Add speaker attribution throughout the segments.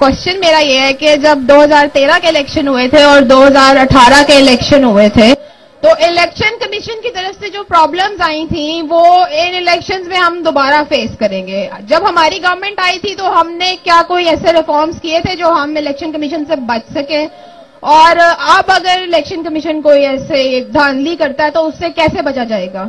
Speaker 1: Question मेरा ये है कि जब 2013 के इलेक्शन हुए थे और 2018 के इलेक्शन हुए थे, तो इलेक्शन कमीशन की तरफ से जो प्रॉब्लम्स आई थी वो इन इलेक्शंस में हम दोबारा फेस करेंगे। जब हमारी गवर्नमेंट आई थी तो हमने क्या कोई ऐसे रिफॉर्म्स किए थे जो हम इलेक्शन कमीशन से बच सके, और अब अगर इलेक्शन कमीशन कोई ऐसे धांधली करता है तो उससे कैसे बचा जाएगा?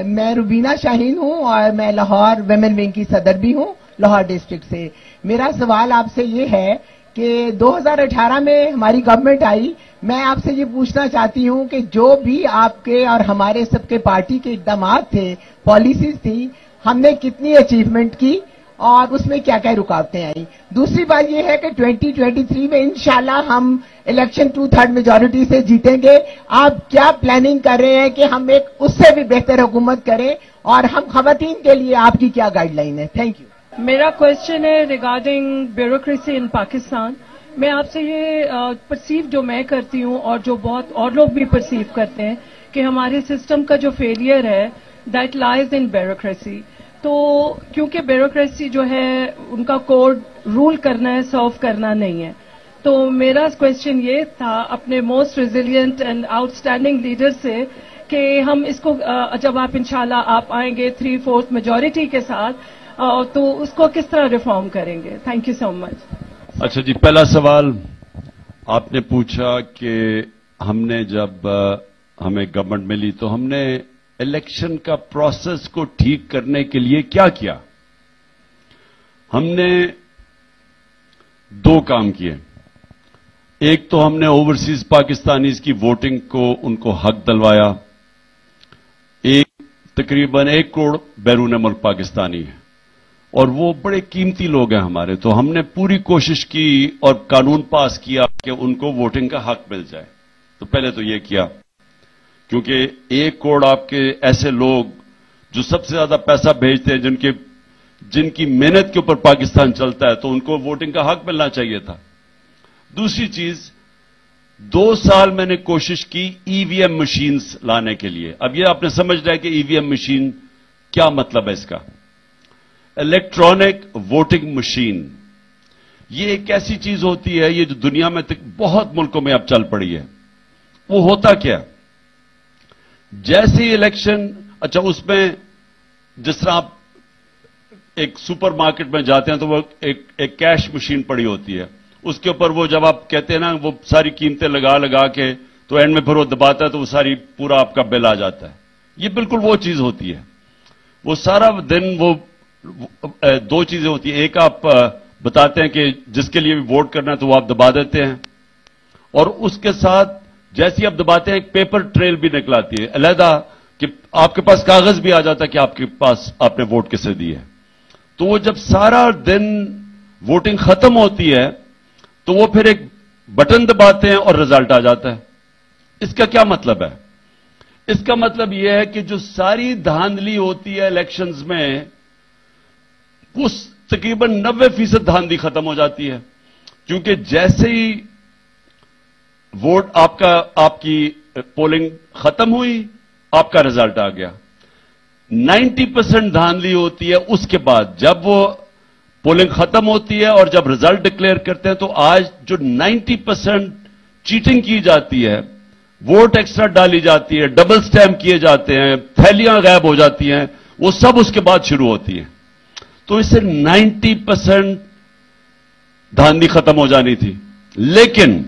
Speaker 2: मैं रुबीना शाहीन हूं और मैं लाहौर वुमेन विंग की सदर भी हूं, लाहौर डिस्ट्रिक्ट से। मेरा सवाल आपसे ये है कि 2018 में हमारी गवर्नमेंट आई, मैं आपसे ये पूछना चाहती हूं कि जो भी आपके और हमारे सबके पार्टी के इक़दामात थे, पॉलिसीज थी, हमने कितनी अचीवमेंट की और उसमें क्या क्या रुकावटें आई। दूसरी बात यह है कि 2023 में इंशाल्लाह हम इलेक्शन 2/3 मेजॉरिटी से जीतेंगे। आप क्या प्लानिंग कर रहे हैं कि हम एक उससे भी बेहतर हुकूमत करें, और हम खवातीन के लिए आपकी क्या गाइडलाइन है? Thank you.
Speaker 3: मेरा क्वेश्चन है रिगार्डिंग ब्यूरोक्रेसी इन पाकिस्तान। मैं आपसे ये परसीव जो मैं करती हूँ और जो बहुत और लोग भी परसीव करते हैं कि हमारे सिस्टम का जो फेलियर है दैट लाइज इन ब्यूरोक्रेसी। तो क्योंकि ब्यूरोक्रेसी जो है उनका कोड रूल करना है, सर्व करना नहीं है। तो मेरा क्वेश्चन ये था अपने most resilient and outstanding leader से कि हम इसको जब आप इंशाल्लाह आप आएंगे 3/4 मेजॉरिटी के साथ, तो उसको किस तरह रिफॉर्म करेंगे? Thank you so much.
Speaker 4: अच्छा जी, पहला सवाल आपने पूछा कि हमने जब हमें गवर्नमेंट मिली तो हमने इलेक्शन का प्रोसेस को ठीक करने के लिए क्या किया। हमने 2 काम किए। एक तो हमने ओवरसीज पाकिस्तानीज की वोटिंग को उनको हक दिलवाया। तकरीबन 1 करोड़ बैरून मुल्क पाकिस्तानी है और वो बड़े कीमती लोग हैं हमारे, तो हमने पूरी कोशिश की और कानून पास किया कि उनको वोटिंग का हक मिल जाए। तो पहले तो ये किया, क्योंकि 1 करोड़ आपके ऐसे लोग जो सबसे ज्यादा पैसा भेजते हैं, जिनकी मेहनत के ऊपर पाकिस्तान चलता है, तो उनको वोटिंग का हक मिलना चाहिए था। दूसरी चीज, 2 साल मैंने कोशिश की ईवीएम मशीन्स लाने के लिए। अब ये आपने समझ रहा है कि ईवीएम मशीन क्या मतलब है इसका। इलेक्ट्रॉनिक वोटिंग मशीन ये एक ऐसी चीज होती है, ये जो दुनिया में बहुत मुल्कों में अब चल पड़ी है। वो होता क्या, जैसे ही इलेक्शन, अच्छा उसमें जिस तरह आप एक सुपरमार्केट में जाते हैं तो वो एक कैश मशीन पड़ी होती है, उसके ऊपर वो जब आप कहते हैं ना वो सारी कीमतें लगा लगा के, तो एंड में फिर वो दबाता है तो वो सारी पूरा आपका बिल आ जाता है। ये बिल्कुल वो चीज होती है। वो सारा दिन वो 2 चीजें होती है। एक आप बताते हैं कि जिसके लिए भी वोट करना है तो वो आप दबा देते हैं, और उसके साथ जैसे ही आप दबाते हैं एक पेपर ट्रेल भी निकलाती है अलहदा, कि आपके पास कागज भी आ जाता है कि आपके पास आपने वोट किसे दी है। तो वो जब सारा दिन वोटिंग खत्म होती है तो वो फिर एक बटन दबाते हैं और रिजल्ट आ जाता है। इसका क्या मतलब है? इसका मतलब यह है कि जो सारी धांधली होती है इलेक्शंस में, उस तकरीबन 90% धांधली खत्म हो जाती है, क्योंकि जैसे ही वोट आपकी पोलिंग खत्म हुई, आपका रिजल्ट आ गया। 90% धांधली होती है उसके बाद, जब वो पोलिंग खत्म होती है और जब रिजल्ट डिक्लेयर करते हैं। तो आज जो 90% चीटिंग की जाती है, वोट एक्स्ट्रा डाली जाती है, डबल स्टैम्प किए जाते हैं, थैलियां गायब हो जाती हैं, वो सब उसके बाद शुरू होती है। तो इससे 90% धांधली खत्म हो जानी थी। लेकिन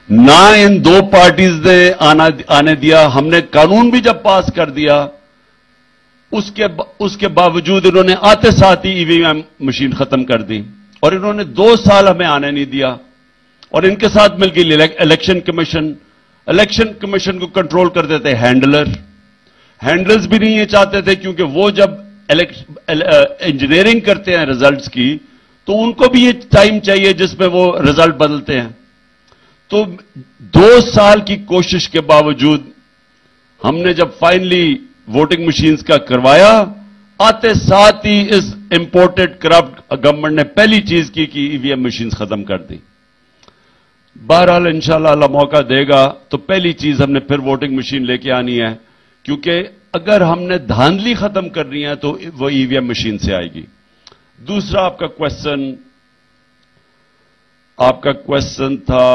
Speaker 4: ना इन 2 पार्टीज ने आने दिया। हमने कानून भी जब पास कर दिया, उसके बावजूद इन्होंने आते साथ ही ईवीएम मशीन खत्म कर दी, और इन्होंने 2 साल हमें आने नहीं दिया। और इनके साथ मिलकर इलेक्शन कमीशन को कंट्रोल कर देते हैंडलर्स भी नहीं ये चाहते थे, क्योंकि वो जब इंजीनियरिंग करते हैं रिजल्ट्स की, तो उनको भी ये टाइम चाहिए जिसमें वो रिजल्ट बदलते हैं। तो 2 साल की कोशिश के बावजूद हमने जब फाइनली वोटिंग मशीन्स का करवाया, आते साथ ही इस इंपोर्टेड करप्ट गवर्नमेंट ने पहली चीज की कि ईवीएम मशीन्स खत्म कर दी। बहरहाल इंशाल्लाह अल्लाह मौका देगा तो पहली चीज हमने फिर वोटिंग मशीन लेके आनी है, क्योंकि अगर हमने धांधली खत्म करनी है तो वो ईवीएम मशीन से आएगी। दूसरा आपका क्वेश्चन था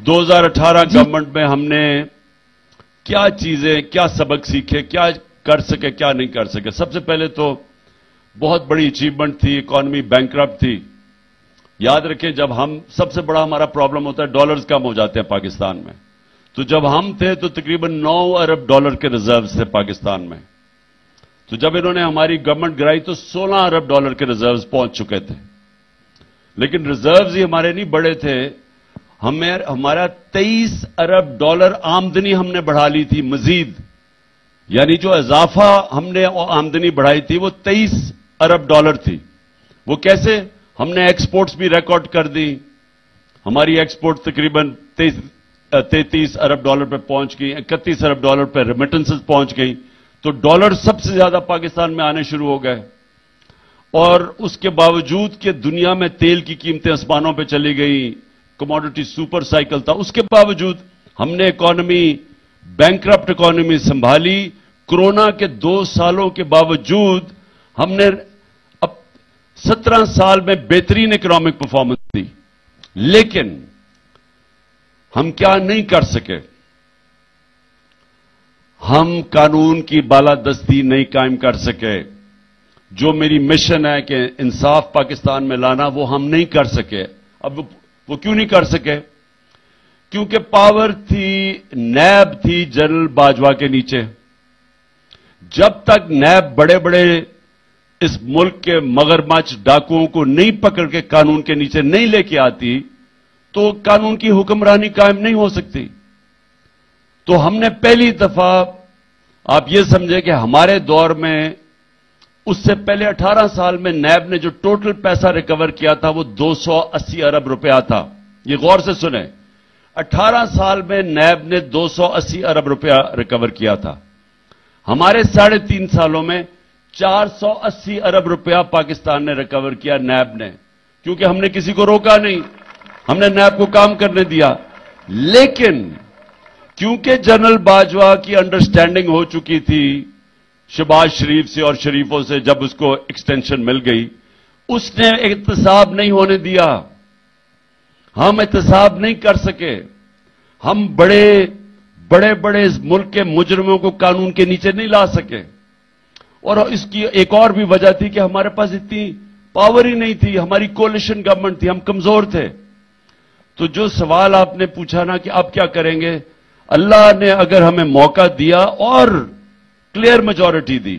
Speaker 4: 2018 गवर्नमेंट में हमने क्या चीजें, क्या सबक सीखे, क्या कर सके, क्या नहीं कर सके। सबसे पहले तो बहुत बड़ी अचीवमेंट थी, इकॉनमी बैंकरप्ट थी। याद रखें, जब हम, सबसे बड़ा हमारा प्रॉब्लम होता है डॉलर्स कम हो जाते हैं पाकिस्तान में। तो जब हम थे तो तकरीबन 9 अरब डॉलर के रिजर्व्स थे पाकिस्तान में। तो जब इन्होंने हमारी गवर्नमेंट गिराई तो 16 अरब डॉलर के रिजर्व्स पहुंच चुके थे। लेकिन रिजर्व्स ही हमारे नहीं बढ़े थे, हमारा 23 अरब डॉलर आमदनी हमने बढ़ा ली थी मजीद। यानी जो इजाफा हमने आमदनी बढ़ाई थी वो 23 अरब डॉलर थी। वो कैसे? हमने एक्सपोर्ट्स भी रिकॉर्ड कर दी। हमारी एक्सपोर्ट तकरीबन 33 अरब डॉलर पे पहुंच गई, 31 अरब डॉलर पे रेमिटेंसेस पहुंच गई। तो डॉलर सबसे ज्यादा पाकिस्तान में आने शुरू हो गए। और उसके बावजूद कि दुनिया में तेल की कीमतें आसमानों पे चली गई, कमोडिटी सुपर साइकिल था, उसके बावजूद हमने इकॉनमी, बैंकरप्ट इकॉनमी संभाली। कोरोना के 2 सालों के बावजूद हमने अब 17 साल में बेहतरीन इकोनॉमिक परफॉर्मेंस दी। लेकिन हम क्या नहीं कर सके? हम कानून की बालादस्ती नहीं कायम कर सके। जो मेरी मिशन है कि इंसाफ पाकिस्तान में लाना, वो हम नहीं कर सके। अब वो क्यों नहीं कर सके? क्योंकि पावर थी, नैब थी जनरल बाजवा के नीचे। जब तक नैब बड़े बड़े इस मुल्क के मगरमच्छ डाकुओं को नहीं पकड़ के कानून के नीचे नहीं लेके आती, तो कानून की हुक्मरानी कायम नहीं हो सकती। तो हमने पहली दफा, आप ये समझे कि हमारे दौर में, उससे पहले 18 साल में नैब ने जो टोटल पैसा रिकवर किया था वो 280 अरब रुपया था। ये गौर से सुने, 18 साल में नैब ने 280 अरब रुपया रिकवर किया था। हमारे 3.5 सालों में 480 अरब रुपया पाकिस्तान ने रिकवर किया नैब ने, क्योंकि हमने किसी को रोका नहीं, हमने नैब को काम करने दिया। लेकिन क्योंकि जनरल बाजवा की अंडरस्टैंडिंग हो चुकी थी शहबाज शरीफ से और शरीफों से, जब उसको एक्सटेंशन मिल गई, उसने एहतसाब नहीं होने दिया। हम एहतसाब नहीं कर सके। हम बड़े इस मुल्क के मुजरिमों को कानून के नीचे नहीं ला सके। और इसकी एक और भी वजह थी कि हमारे पास इतनी पावर ही नहीं थी, हमारी कोलिशन गवर्नमेंट थी, हम कमजोर थे। तो जो सवाल आपने पूछा ना कि अब क्या करेंगे, अल्लाह ने अगर हमें मौका दिया और क्लियर मेजॉरिटी दी,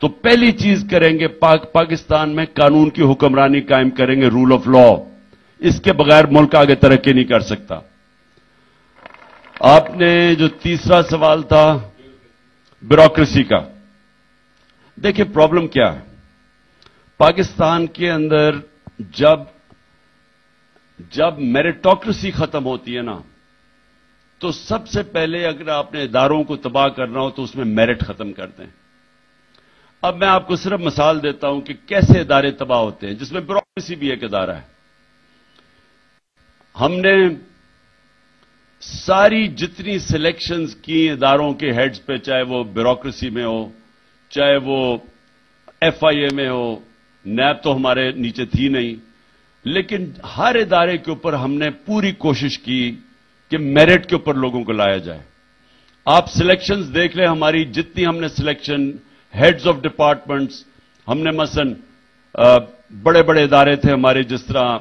Speaker 4: तो पहली चीज करेंगे पाकिस्तान में कानून की हुक्मरानी कायम करेंगे, रूल ऑफ लॉ। इसके बगैर मुल्क आगे तरक्की नहीं कर सकता। आपने जो तीसरा सवाल था ब्यूरोक्रेसी का, देखिए प्रॉब्लम क्या है पाकिस्तान के अंदर, जब मेरिटोक्रेसी खत्म होती है ना, तो सबसे पहले अगर आपने इदारों को तबाह करना हो तो उसमें मेरिट खत्म कर दें। अब मैं आपको सिर्फ मिसाल देता हूं कि कैसे इदारे तबाह होते हैं, जिसमें ब्यूरोक्रेसी भी एक इदारा है। हमने सारी जितनी सिलेक्शंस की इदारों के हेड्स पे, चाहे वो ब्यूरोक्रेसी में हो, चाहे वो FIA में हो, नैब तो हमारे नीचे थी नहीं, लेकिन हर इदारे के ऊपर हमने पूरी कोशिश की कि मेरिट के ऊपर लोगों को लाया जाए। आप सिलेक्शंस देख लें, हमारी जितनी हमने सिलेक्शन, हेड्स ऑफ डिपार्टमेंट्स, हमने मसलन बड़े बड़े इदारे थे हमारे, जिस तरह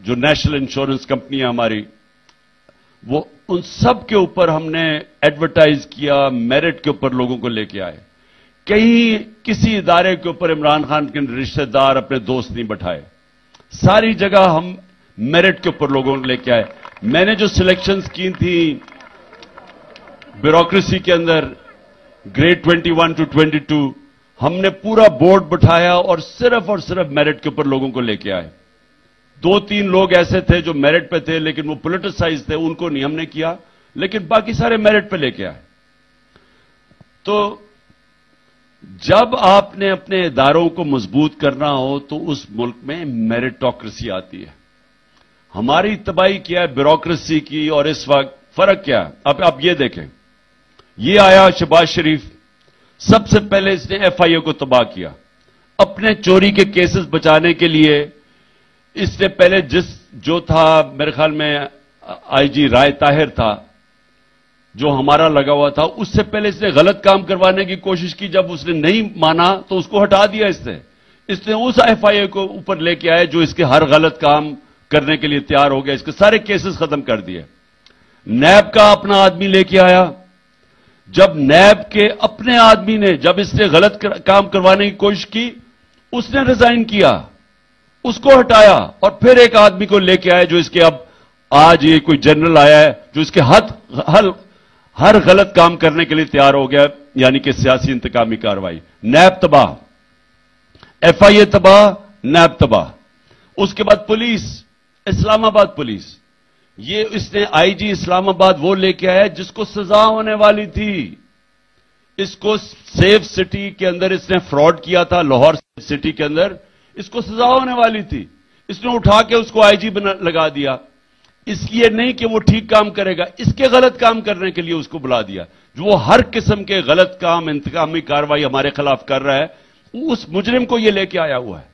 Speaker 4: जो नेशनल इंश्योरेंस कंपनी है हमारी, वो उन सब के ऊपर हमने एडवर्टाइज किया, मेरिट के ऊपर लोगों को लेके आए। कहीं किसी इदारे के ऊपर इमरान खान के रिश्तेदार अपने दोस्त नहीं बैठाए, सारी जगह हम मेरिट के ऊपर लोगों को लेके आए। मैंने जो सिलेक्शंस की थी ब्यूरोक्रेसी के अंदर, ग्रेड 21 to 22, हमने पूरा बोर्ड बैठाया और सिर्फ मेरिट के ऊपर लोगों को लेके आए। 2-3 लोग ऐसे थे जो मेरिट पे थे, लेकिन वो पॉलिटिसाइज थे, उनको नहीं हमने किया, लेकिन बाकी सारे मेरिट पे लेके आए। तो जब आपने अपने इदारों को मजबूत करना हो तो उस मुल्क में मेरिटोक्रेसी आती है। हमारी तबाही क्या है ब्यूरोक्रेसी की, और इस वक्त फर्क क्या है? अब आप ये देखें, ये आया शहबाज शरीफ, सबसे पहले इसने FIA को तबाह किया। अपने चोरी के केसेस बचाने के लिए इससे पहले जो था, मेरे ख्याल में आईजी राय ताहिर था जो हमारा लगा हुआ था, उससे पहले इसने गलत काम करवाने की कोशिश की। जब उसने नहीं माना तो उसको हटा दिया इसने उस एफआईए को ऊपर लेके आए जो इसके हर गलत काम करने के लिए तैयार हो गया, इसके सारे केसेस खत्म कर दिए। नैब का अपना आदमी लेके आया, जब नैब के अपने आदमी ने जब इसने गलत काम करवाने की कोशिश की, उसने रिजाइन किया, उसको हटाया और फिर एक आदमी को लेके आए जो इसके अब आज ये कोई जनरल आया है जो इसके हर गलत काम करने के लिए तैयार हो गया, यानी कि सियासी इंतकामी कार्रवाई। नैब तबाह, एफआईए तबाह, नैब तबाह। उसके बाद पुलिस, इस्लामाबाद पुलिस, ये इसने आईजी इस्लामाबाद वो लेके आया जिसको सजा होने वाली थी। इसको सेफ सिटी के अंदर इसने फ्रॉड किया था, लाहौर सिटी के अंदर इसको सजा होने वाली थी, इसने उठा के उसको आईजी लगा दिया। इसलिए नहीं कि वो ठीक काम करेगा, इसके गलत काम करने के लिए उसको बुला दिया। जो वो हर किस्म के गलत काम, इंतकामी कार्रवाई हमारे खिलाफ कर रहा है, उस मुजरिम को ये लेके आया हुआ है।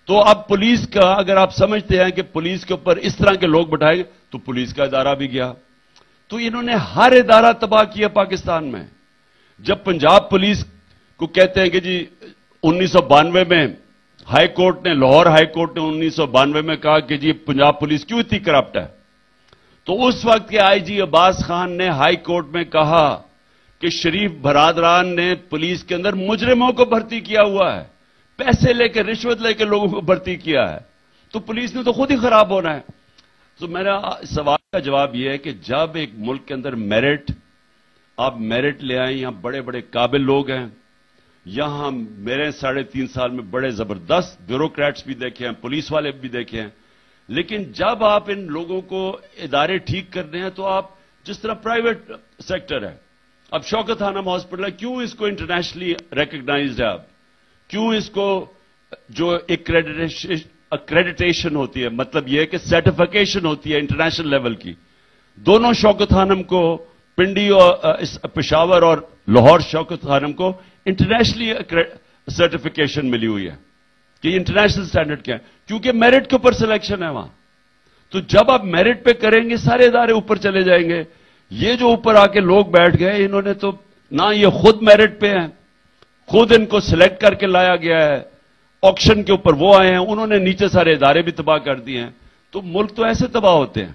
Speaker 4: तो अब पुलिस का, अगर आप समझते हैं कि पुलिस के ऊपर इस तरह के लोग बैठाएंगे, तो पुलिस का इदारा भी गया। तो इन्होंने हर इदारा तबाह किया पाकिस्तान में। जब पंजाब पुलिस को कहते हैं कि जी 1992 में हाई कोर्ट ने, लाहौर हाई कोर्ट ने 1992 में कहा कि जी पंजाब पुलिस क्यों इतनी करप्ट है, तो उस वक्त के आईजी अब्बास खान ने हाई कोर्ट में कहा कि शरीफ बरादरान ने पुलिस के अंदर मुजरिमों को भर्ती किया हुआ है, पैसे लेकर, रिश्वत लेकर लोगों को भर्ती किया है, तो पुलिस ने तो खुद ही खराब होना है। तो मेरा सवाल का जवाब यह है कि जब एक मुल्क के अंदर आप मेरिट ले आए, यहां बड़े बड़े काबिल लोग हैं, यहां मेरे 3.5 साल में बड़े जबरदस्त ब्यूरोक्रेट्स भी देखे हैं, पुलिस वाले भी देखे हैं, लेकिन जब आप इन लोगों को इदारे ठीक करने हैं तो आप, जिस तरह प्राइवेट सेक्टर है, अब शौकत खानम हॉस्पिटल है, क्यों इसको इंटरनेशनली रिकॉग्नाइज्ड है, अब क्यों इसको जो एक्रेडिटेशन होती है, मतलब यह कि सर्टिफिकेशन होती है इंटरनेशनल लेवल की, दोनों शौकत खानम को, पिंडी और पेशावर और लाहौर शौकत खानम को इंटरनेशनली सर्टिफिकेशन मिली हुई है कि इंटरनेशनल स्टैंडर्ड क्या है, क्योंकि मेरिट के ऊपर सिलेक्शन है वहां। तो जब आप मेरिट पे करेंगे सारे इदारे ऊपर चले जाएंगे। ये जो ऊपर आके लोग बैठ गए, इन्होंने तो ना ये खुद मेरिट पे हैं, खुद इनको सिलेक्ट करके लाया गया है, ऑक्शन के ऊपर वो आए हैं, उन्होंने नीचे सारे इदारे भी तबाह कर दिए हैं। तो मुल्क तो ऐसे तबाह होते हैं।